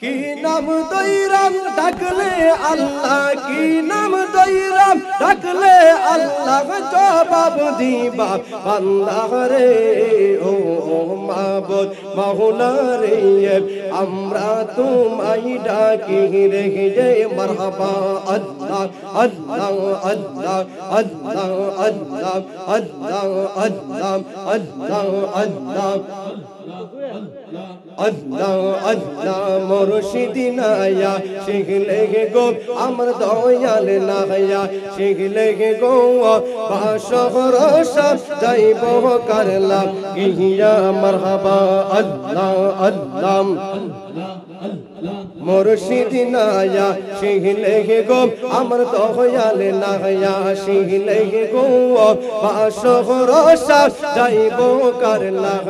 কি নাম দইরাম ডাকলে আল্লাহ, কি নাম দইরাম ডাকলে আল্লাহ জবাব দিবা বান্দা রে। ও মাবুদ মাওলা রে, আমরা তোমায় ডাকি রে যে মারহাবা আল্লাহ আল্লাহ আল্লাহ আল্লাহ আল্লাহ আল্লাহ আল্লাহ আল্লাহ আল্লাহ আল্লাহ আল্লাহ মুর্শিদ নায়া শিখলে গো আমার দয়াল নায়া শিখলে গো বাসর সব যাইব করলাম ইয়া মারহাবা আল্লাহ আল্লাহ মুর্শিদ নায়া শিখলে গো আমার দয়াল নায়া শিখলে গো বাসর সব যাইব করলাম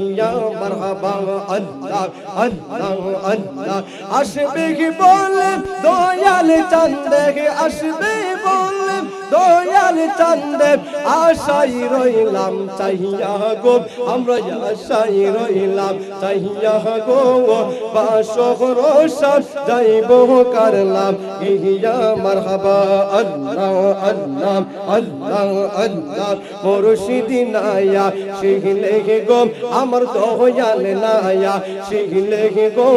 ইয়া মারহাবা আল্লাহ আল্লাহ আল্লাহ। আসবে কি বলে দয়াল চাঁদে, আসবে বলে দয়াল চাঁদে, আশাই রইলাম চাহিয়া গো আমরা আশাই রইলাম চাহিয়া গো বাসর সব যাইব করলাম ইয়া মারহাবা আল্লাহ আল্লাহ আল্লাহ আল্লাহ। মুর্শিদ নায়া শিখলে গো আমার দয়াল নায়া শিখলে গো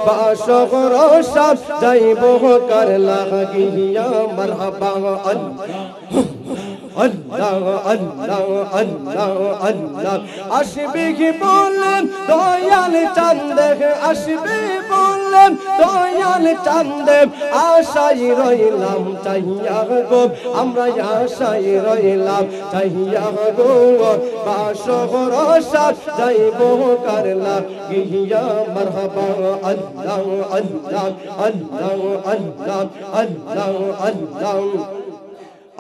বাসর সব যাইব করলাম ইয়া মারহাবা আল্লাহ আল্লাহ আল্লাহ আল্লাহ। আসবে কি বলেন দয়াল চাঁদে, আসবে বলেন দয়াল চাঁদে, আশাই রইলাম চাহিয়া গো আমরা আশাই রইলাম চাহিয়া গো বাসর সব যাইব করলাম ইয়া মারহাবা আল্লাহ আল্লাহ আল্লাহ আল্লাহ আল্লাহ আল্লাহ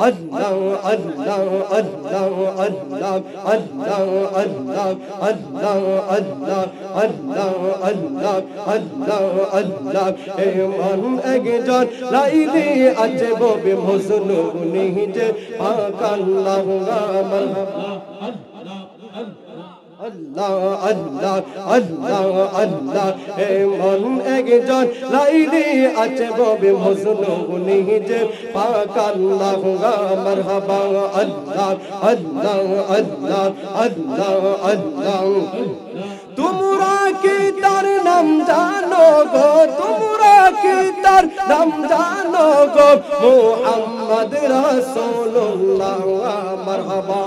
Allah Allah Allah Allah Allah Allah Allah Allah Allah Allah Allah Allah eman ekjon laili ajeb be mosnu nihje pak Allah marhaba Allah Allah Allah Allah eman ekjon laili ajeb be mosnu nihje pak Allah marhaba Allah Allah Allah Allah Allah। তোমরা কি তার নাম জানো গো, তোমরা কি তার নাম জানো গো, মুহাম্মদ রাসূলুল্লাহ মারহাবা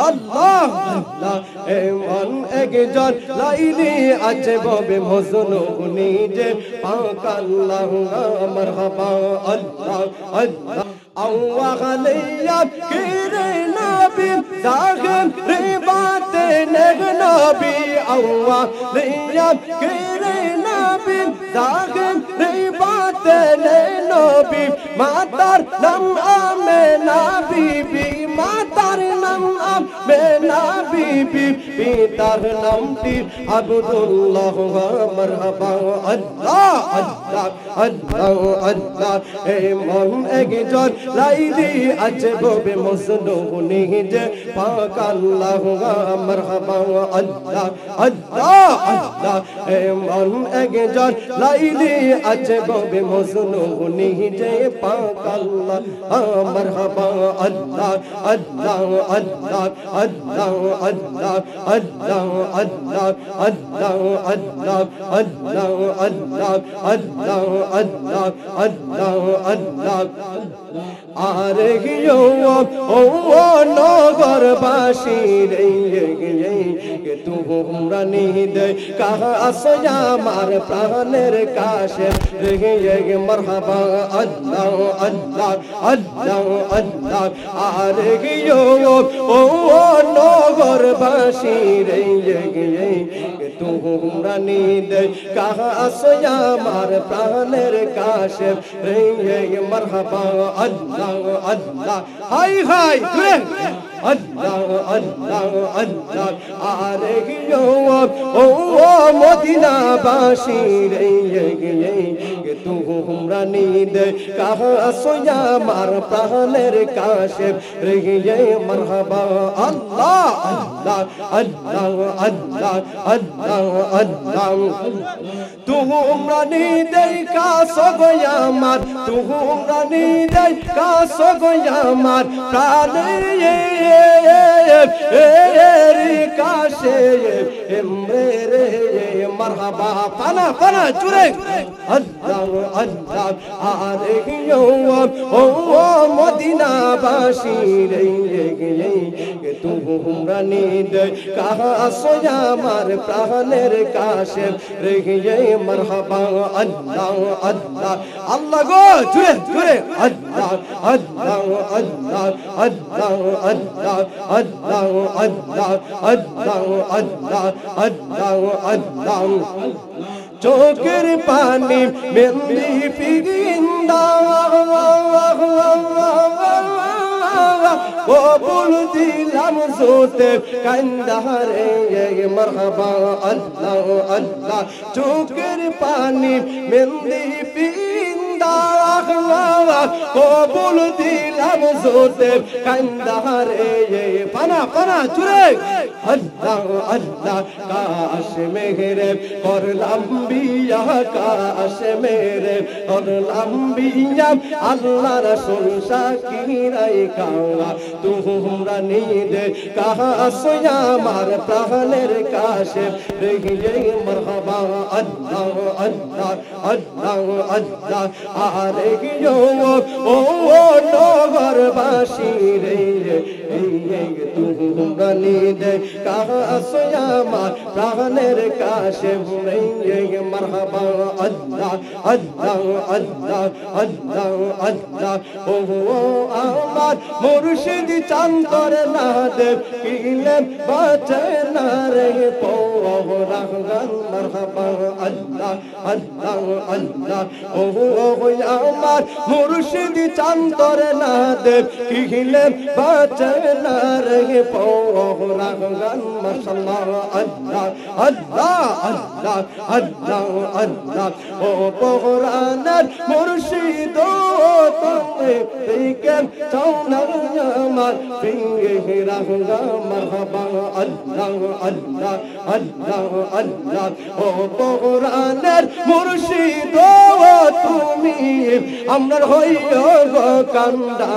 আল্লাহ আল্লাহ। এমন একজন লাইলি আজব বে মজনু নিজে পাক আল্লাহ মারহাবা আল্লাহ আল্লাহ। আওয়ালিয়া কিরে নবী জাগম রিবাতে নেগ নবী, আওয়ালিয়া কিরে নবী জাগম রিবাতে নে নবী, মাতার নাম আমেনা বিবি, মাতার নাম আমেনা বিবি, পিতার নামটি আব্দুল্লাহ মারহাবা আল্লাহ আল্লাহ আল্লাহ আল্লাহ। এমন একজন লাইলি আজব বে মজনু নিজে পাক আল্লাহ মারহাবা আল্লাহ আল্লাহ আল্লাহ। এমন একজন লাইলি আজব বে মজনু নিজে পাক আল্লাহ মারহাবা আল্লাহ আল্লাহ আল্লাহ আল্লাহ আল্লাহ আল্লাহ আল্লাহ আল্লাহ আল্লাহ আল্লাহ আল্লাহ আল্লাহ আল্লাহ আল্লাহ আল্লাহ। আর গিয়ে ও নগরবাসী রে তোমরা নিদে কাহা আসয়া আমার প্রাণের কাছে রে মারহাবা আল্লাহ আল্লাহ আল্লাহ আল্লাহ। আর গিয়ে ও নগরবাসী রে তোমরা নিদে কাহা আসয়া আমার প্রাণের কাছে রে মারহাবা আল্লাহ আল্লাহ। হাই হাই আল্লাহ আল্লাহ আল্লাহ আরে ও মদিনাবাসী রে তোমরা নিদ কাহাসয়া মার প্রাণের কাশে রে মারহাবা আল্লাহ আল্লাহ আল্লাহ আল্লাহ আল্লাহ আল্লাহ তোমরা নিদ কাহাসয়া মার তোমরা নিদ কাহাসয়া মার প্রাণের কাশে এমরে রে মারহাবা পানা পানা চুরে আল্লাহ আল্লাহ আরে ও মদিনাবাসী রে তোমরা নিদ কাহাসয়া মার প্রাণের কাশে রে মারহাবা আল্লাহ আল্লাহ আল্লাহ গো চুরে চুরে আল্লাহ আল্লাহ আল্লাহ আল্লাহ আল্লাহ আল্লাহ আল্লাহ আল্লাহ আল্লাহ আল্লাহ আল্লাহ চোখের পানি মেহেন্দি ফিরিন্দা কবুল দিলাম জোতে কান্দারে মারহাবা আল্লাহ আল্লাহ চোখের পানি মেহেন্দি ফিরিন্দা কবুল দিলাম জোতে কান্দারে পানা পানা চুরে আল্লাহ আল্লাহ কাশ মেঘরে করলাম বিয়া কাশ মেরে করলাম বিয়া আল্লাহ রাসূল শাকিরাই কাওয়া তোমরা নিদে কাহাসয়া মার প্রাণের কাশে রে মারহাবা আল্লাহ আল্লাহ আল্লাহ আল্লাহ আরে ও নগরবাসী রে তোমরা নিদে কাহাসয়া মার প্রাণের কাশে রে মারহাবা আল্লাহ আল্লাহ আল্লাহ আল্লাহ আল্লাহ ও আমার মুর্শিদ চান্তর না দেব কিলে বাঁচে না রে পৌরাগান মারহাবা আল্লাহ আল্লাহ আল্লাহ ও আমার মুর্শিদ চান্তর না দেব কিলে বাঁচে না রে পৌরাগান মাশাআল্লাহ আল্লাহ আল্লাহ আল্লাহ আল্লাহ আল্লাহ ও পৌরানার মুর্শিদ তুমি থেকে চাওনা আমার ফিঙ্গে রাঙ্গা মারহাবা আল্লাহ আল্লাহ আল্লাহ আল্লাহ ও পৌরানার মুর্শিদ তুমি আমরার হইও গো কান্দা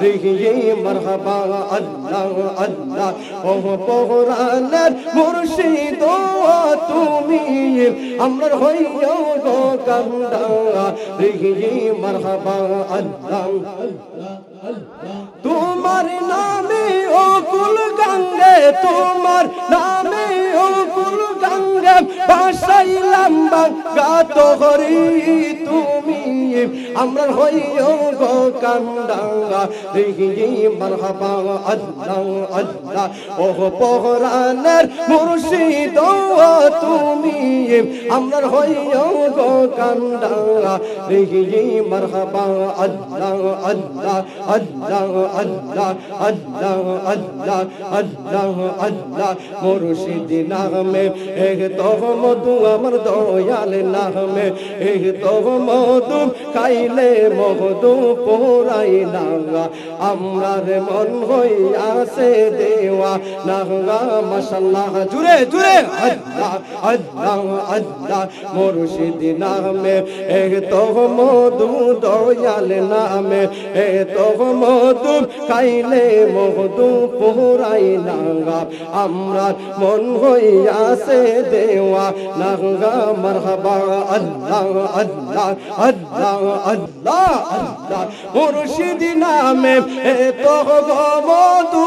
রে মারহাবা আল্লাহ আল্লাহ ও পৌরানার মুর্শিদ তুমি আমরার হইও গো কান্দা রে মারহাবা আল্লাহ তোমার নামে ও কুল গঙ্গে তোমার নামে ও কুল গঙ্গে ভাসাইলাম গাত হরি তুমি আমরার হইও গো কান্দা রে মারহাবা আল্লাহ আল্লাহ ও পৌরাণের মুর্শিদ তুমি আমরার হইও গো কান্দা রে মারহাবা আল্লাহ আল্লাহ আল্লাহ আল্লাহ আল্লাহ আল্লাহ আল্লাহ আল্লাহ মুর্শিদ নামে এক তো মধু আমার দয়াল নামে এক তো মধু খাইলে মধু পোরাই নাগা আমরার মন হইয়াছে দেওয়া নাগা মাশাআল্লাহ জুরে জুরে আল্লাহ আল্লাহ আল্লাহ মুর্শিদ নামে এক তো মধু দয়াল নামে এ তো মধু খাইলে মধু পোরাই নাগা আমরার মন হইয়াছে দেওয়া নাগা মারহাবা আল্লাহ আল্লাহ আল্লাহ আল্লাহ আল্লাহ মুর্শিদ নামে এ তো মধু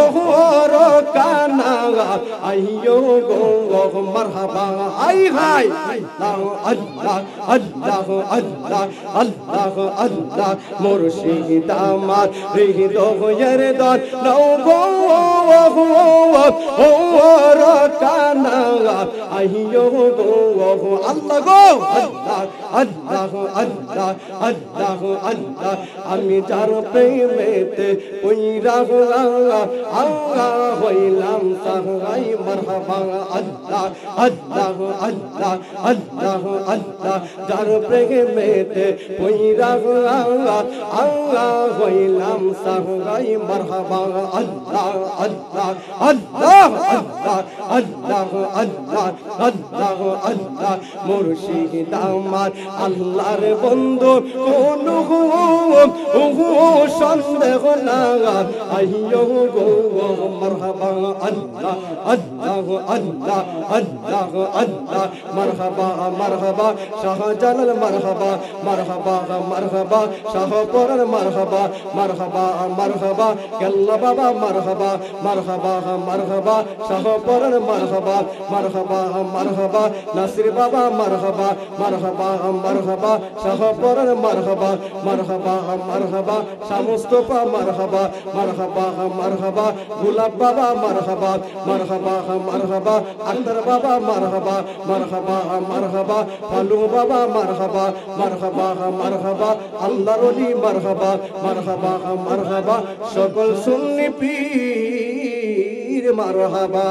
ওহর কানা আইয়ো গো মারহাবা আই হাই আল্লাহ আল্লাহ আল্লাহ আল্লাহ আল্লাহ মুর্শিদ আমার হৃদয়ের দর নও গো ওহর কানা আইয়ো গো আল্লাহ গো আল্লাহ আল্লাহ আল্লাহ আল্লাহ আল্লাহ আমি যার প্রেমেতে পইরা আল্লাহ হইলাম সাহাই মারহাবা আল্লাহ আল্লাহ আল্লাহ আল্লাহ আল্লাহ যার প্রেমেতে পইরা আল্লাহ হইলাম সাহাই মারহাবা আল্লাহ আল্লাহ আল্লাহ আল্লাহ আল্লাহ আল্লাহ আল্লাহ আল্লাহ মুর্শিদ আমার আল্লাহর বন্ধু কোন সন্দেহ না আইয়ো গো মারহাবা আল্লাহ আল্লাহ আল্লাহ আল্লাহ আল্লাহ মারহাবা মারহাবা শাহজালাল মারহাবা মারহাবা মারহাবা শাহপুরের মারহাবা মারহাবা মারহাবা কেল্লা বাবা মারহাবা মারহাবা মারহাবা শাহপুরের মারহাবা মারহাবা মারহাবা নাসির বাবা মারহাবা মারহাবা মারহাবা শাহপুরের মারহাবা মারহাবা মারহাবা শামুস্তফা মারহাবা মারহাবা মারহাবা গোলাপ বাবা মারহাবা মারহাবা মারহাবা আখতার বাবা মারহাবা মারহাবা মারহাবা ফালু বাবা মারহাবা মারহাবা মারহাবা আল্লাহর ওলি মারহাবা মারহাবা মারহাবা সকল সুন্নি পীর মারহাবা।